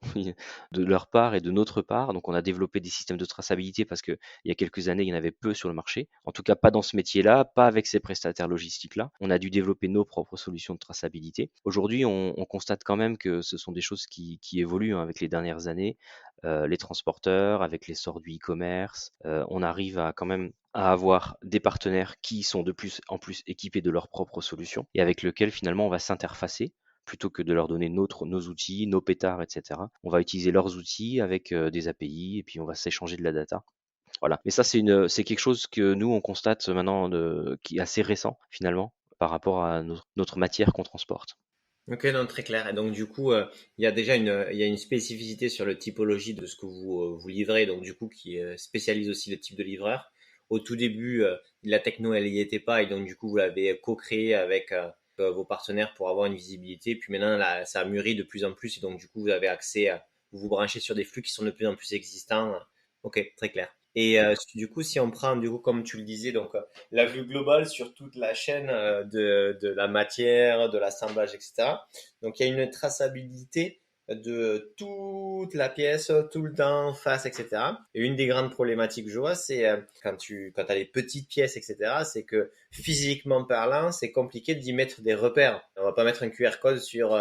de leur part et de notre part. Donc on a développé des systèmes de traçabilité parce qu'il y a quelques années, il y en avait peu sur le marché. En tout cas, pas dans ce métier-là, pas avec ces prestataires logistiques-là. On a dû développer nos propres solutions de traçabilité. Aujourd'hui, on constate quand même que ce sont des choses qui évoluent, hein, avec les dernières années. Les transporteurs, avec l'essor du e-commerce, on arrive à quand même à avoir des partenaires qui sont de plus en plus équipés de leurs propres solutions et avec lesquels finalement on va s'interfacer plutôt que de leur donner nos outils, nos pétards, etc. On va utiliser leurs outils avec des API et puis on va s'échanger de la data. Voilà. Mais ça, c'est quelque chose que nous, on constate maintenant qui est assez récent finalement par rapport à notre matière qu'on transporte. Ok, non, très clair. Et donc, du coup, il y a une spécificité sur la typologie de ce que vous livrez, donc du coup, qui spécialise aussi le type de livreur. Au tout début, la techno, elle y était pas, et donc du coup, vous l'avez co-créé avec vos partenaires pour avoir une visibilité. Puis maintenant, là, ça a mûri de plus en plus, et donc du coup, vous avez accès vous vous branchez sur des flux qui sont de plus en plus existants. Ok, très clair. Et du coup, si on prend, du coup, comme tu le disais, donc la vue globale sur toute la chaîne de la matière, de l'assemblage, etc. Donc il y a une traçabilité de toute la pièce, tout le temps, face, etc. Et une des grandes problématiques que je vois, c'est quand as les petites pièces, etc., c'est que physiquement parlant, c'est compliqué d'y mettre des repères. On va pas mettre un QR code sur,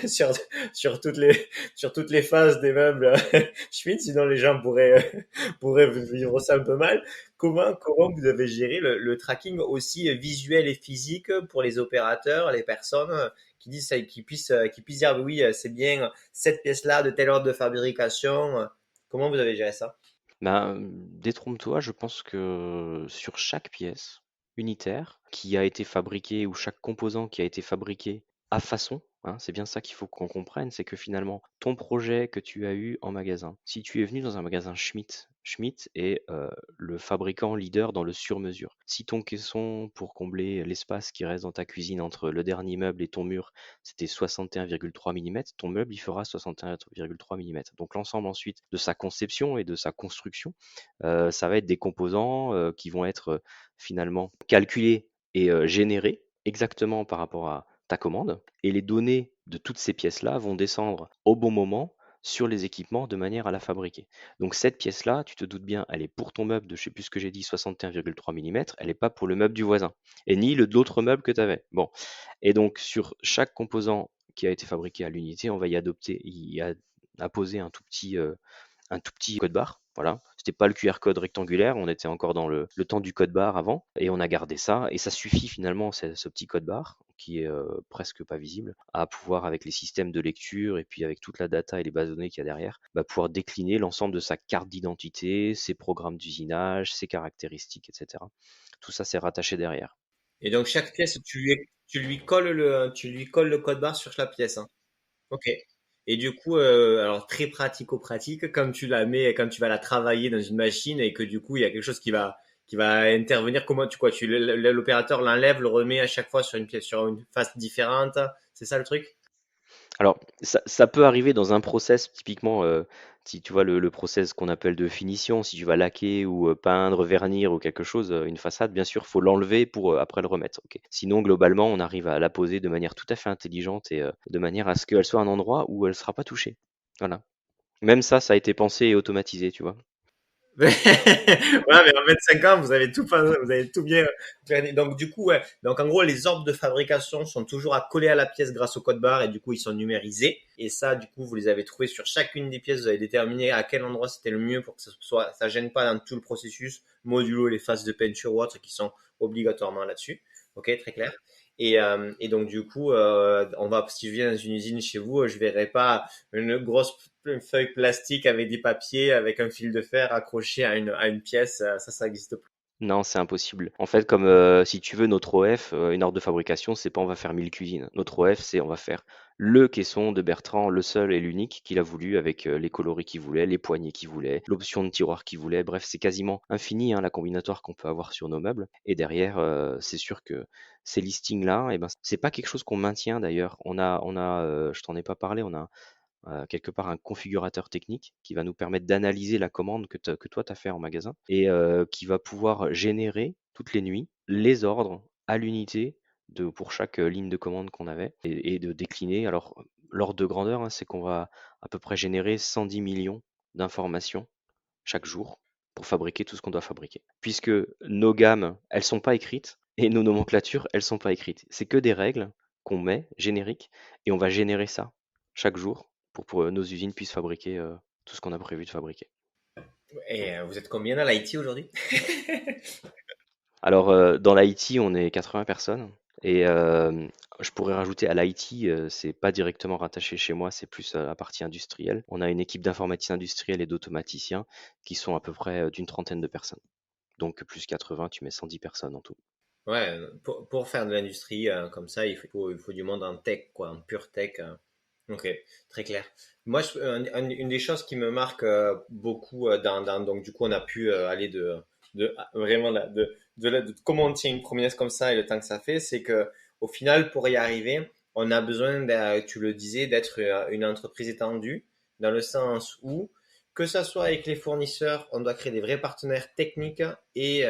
sur, sur, sur toutes les faces des meubles Schmidt, sinon les gens pourraient vivre ça un peu mal. Comment vous avez géré le tracking aussi visuel et physique pour les opérateurs, les personnes qui disent ça, qui puissent dire oui, c'est bien cette pièce-là de telle ordre de fabrication. Comment vous avez géré ça? Ben, détrompe-toi, je pense que sur chaque pièce unitaire qui a été fabriquée ou chaque composant qui a été fabriqué à façon, hein, c'est bien ça qu'il faut qu'on comprenne, c'est que finalement, ton projet que tu as eu en magasin, si tu es venu dans un magasin Schmitt, Schmitt est le fabricant leader dans le sur-mesure. Si ton caisson pour combler l'espace qui reste dans ta cuisine entre le dernier meuble et ton mur, c'était 61,3 mm, ton meuble il fera 61,3 mm. Donc l'ensemble ensuite de sa conception et de sa construction, ça va être des composants qui vont être finalement calculés et générés exactement par rapport à ta commande. Et les données de toutes ces pièces-là vont descendre au bon moment sur les équipements de manière à la fabriquer. Donc cette pièce-là, tu te doutes bien, elle est pour ton meuble de, je sais plus ce que j'ai dit, 61,3 mm, elle n'est pas pour le meuble du voisin, et ni l'autre meuble que tu avais. Bon, et donc sur chaque composant qui a été fabriqué à l'unité, on va y apposer un tout petit code barre. Voilà. C'était pas le QR code rectangulaire, on était encore dans le temps du code barre avant, et on a gardé ça, et ça suffit finalement, ce petit code barre, qui est presque pas visible, à pouvoir, avec les systèmes de lecture, et puis avec toute la data et les bases de données qu'il y a derrière, bah, pouvoir décliner l'ensemble de sa carte d'identité, ses programmes d'usinage, ses caractéristiques, etc. Tout ça, c'est rattaché derrière. Et donc chaque pièce, tu lui colles le code barre sur la pièce, hein. Ok. Et du coup, alors très pratico-pratique, quand tu la mets, quand tu vas la travailler dans une machine et que du coup il y a quelque chose qui va intervenir, comment l'opérateur l'enlève, le remet à chaque fois sur une pièce, sur une face différente. C'est ça le truc? Alors, ça peut arriver dans un process, typiquement, si tu vois le process qu'on appelle de finition, si tu vas laquer ou peindre, vernir ou quelque chose, une façade, bien sûr, faut l'enlever pour après le remettre. Ok. Sinon, globalement, on arrive à la poser de manière tout à fait intelligente et de manière à ce qu'elle soit à un endroit où elle ne sera pas touchée. Voilà. Même ça a été pensé et automatisé, tu vois. Ouais, mais en 25 ans, vous avez tout bien plané. Donc, du coup, ouais. Donc, en gros, les ordres de fabrication sont toujours à coller à la pièce grâce au code barre et du coup, ils sont numérisés. Et ça, du coup, vous les avez trouvés sur chacune des pièces. Vous avez déterminé à quel endroit c'était le mieux pour que ça gêne pas dans tout le processus, modulo les phases de peinture ou autres qui sont obligatoirement là-dessus. Ok, très clair. Et donc, du coup, si je viens dans une usine chez vous, je verrai pas une grosse feuille plastique avec des papiers, avec un fil de fer accroché à une pièce. Ça n'existe plus. Non, c'est impossible. En fait, comme si tu veux, notre OF, une ordre de fabrication, c'est pas on va faire 1000 cuisines. Notre OF, c'est on va faire le caisson de Bertrand, le seul et l'unique qu'il a voulu, avec les coloris qu'il voulait, les poignées qu'il voulait, l'option de tiroir qu'il voulait. Bref, c'est quasiment infini, hein, la combinatoire qu'on peut avoir sur nos meubles. Et derrière, c'est sûr que ces listings-là, eh ben, c'est pas quelque chose qu'on maintient d'ailleurs. Je t'en ai pas parlé, on a quelque part un configurateur technique qui va nous permettre d'analyser la commande que toi tu as fait en magasin et qui va pouvoir générer toutes les nuits les ordres à l'unité pour chaque ligne de commande qu'on avait et de décliner. Alors, l'ordre de grandeur, hein, c'est qu'on va à peu près générer 110 millions d'informations chaque jour pour fabriquer tout ce qu'on doit fabriquer. Puisque nos gammes, elles sont pas écrites et nos nomenclatures, elles sont pas écrites. C'est que des règles qu'on met génériques et on va générer ça chaque jour pour que nos usines puissent fabriquer tout ce qu'on a prévu de fabriquer. Et vous êtes combien dans l'IT aujourd'hui? Alors, dans l'IT, on est 80 personnes et je pourrais rajouter à l'IT, c'est pas directement rattaché chez moi, c'est plus la partie industrielle. On a une équipe d'informatique industrielle et d'automaticiens qui sont à peu près d'une trentaine de personnes. Donc plus 80, tu mets 110 personnes en tout. Ouais, pour faire de l'industrie comme ça, il faut du monde en tech, quoi, en pure tech. Ok, très clair. Moi, une des choses qui me marque beaucoup donc du coup, on a pu aller vraiment de comment on tient une promesse comme ça et le temps que ça fait, c'est que au final, pour y arriver, on a besoin, tu le disais, d'être une entreprise étendue, dans le sens où que ça soit avec les fournisseurs, on doit créer des vrais partenaires techniques et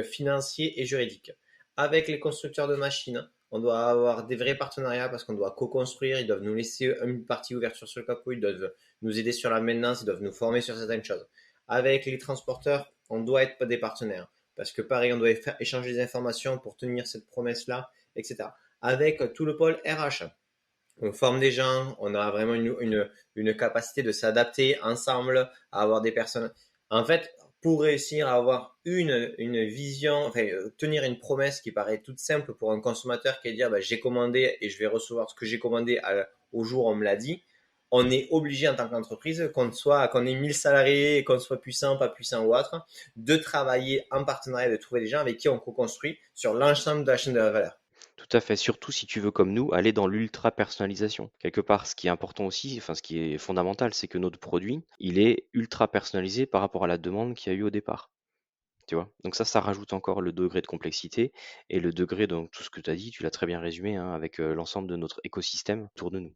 financiers et juridiques. Avec les constructeurs de machines, on doit avoir des vrais partenariats parce qu'on doit co-construire. Ils doivent nous laisser une partie ouverture sur le capot. Ils doivent nous aider sur la maintenance. Ils doivent nous former sur certaines choses. Avec les transporteurs, on doit être des partenaires parce que pareil, on doit faire échanger des informations pour tenir cette promesse-là, etc. Avec tout le pôle RH, on forme des gens, on a vraiment une capacité de s'adapter ensemble, à avoir des personnes. En fait, pour réussir à avoir une vision, enfin, tenir une promesse qui paraît toute simple pour un consommateur qui est dire bah, j'ai commandé et je vais recevoir ce que j'ai commandé au jour où on me l'a dit, on est obligé en tant qu'entreprise, qu'on ait 1000 salariés, qu'on soit puissant, pas puissant ou autre, de travailler en partenariat, de trouver des gens avec qui on co-construit sur l'ensemble de la chaîne de la valeur. Tout à fait, surtout si tu veux, comme nous, aller dans l'ultra personnalisation. Quelque part, ce qui est important aussi, enfin ce qui est fondamental, c'est que notre produit, il est ultra personnalisé par rapport à la demande qu'il y a eu au départ. Tu vois? Donc ça rajoute encore le degré de complexité et le degré, donc tout ce que tu as dit, tu l'as très bien résumé, hein, avec l'ensemble de notre écosystème autour de nous.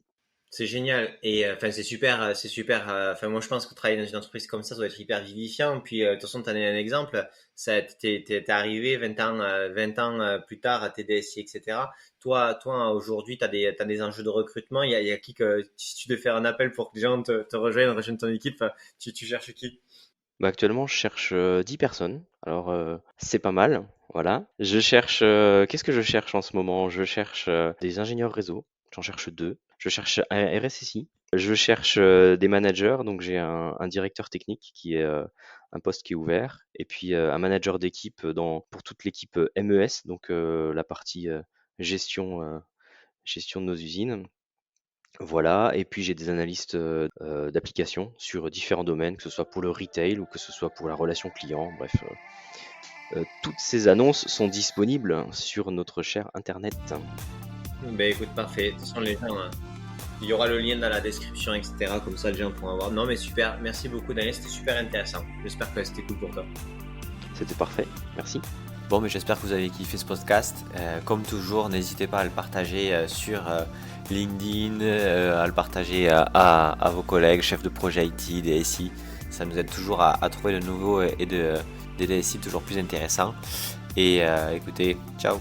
C'est génial et enfin c'est super, enfin moi je pense que travailler dans une entreprise comme ça doit être hyper vivifiant. Puis de toute façon, tu as un exemple, ça t'es arrivé 20 ans plus tard à tes DSI, etc. Toi aujourd'hui, t'as des enjeux de recrutement. Il y a qui que si tu devais faire un appel pour que les gens te rejoignent ton équipe, tu cherches qui? Bah, actuellement, je cherche 10 personnes. Alors, c'est pas mal, voilà. Qu'est-ce que je cherche en ce moment? Je cherche des ingénieurs réseau, j'en cherche deux. Je cherche un RSSI. Je cherche des managers, donc j'ai un directeur technique qui est un poste qui est ouvert, et puis un manager d'équipe pour toute l'équipe MES, donc la partie gestion, gestion de nos usines. Voilà, et puis j'ai des analystes d'applications sur différents domaines, que ce soit pour le retail ou que ce soit pour la relation client. Bref, toutes ces annonces sont disponibles sur notre cher internet. Ben écoute, parfait. De toute façon, les gens, il y aura le lien dans la description, etc. Comme ça, les gens pourront voir. Non, mais super. Merci beaucoup, Daniel. C'était super intéressant. J'espère que c'était cool pour toi. C'était parfait, merci. Bon, mais j'espère que vous avez kiffé ce podcast. Comme toujours, n'hésitez pas à le partager sur LinkedIn, à le partager à vos collègues, chefs de projet IT, DSI. Ça nous aide toujours à trouver de nouveaux et des DSI toujours plus intéressants. Et écoutez, ciao!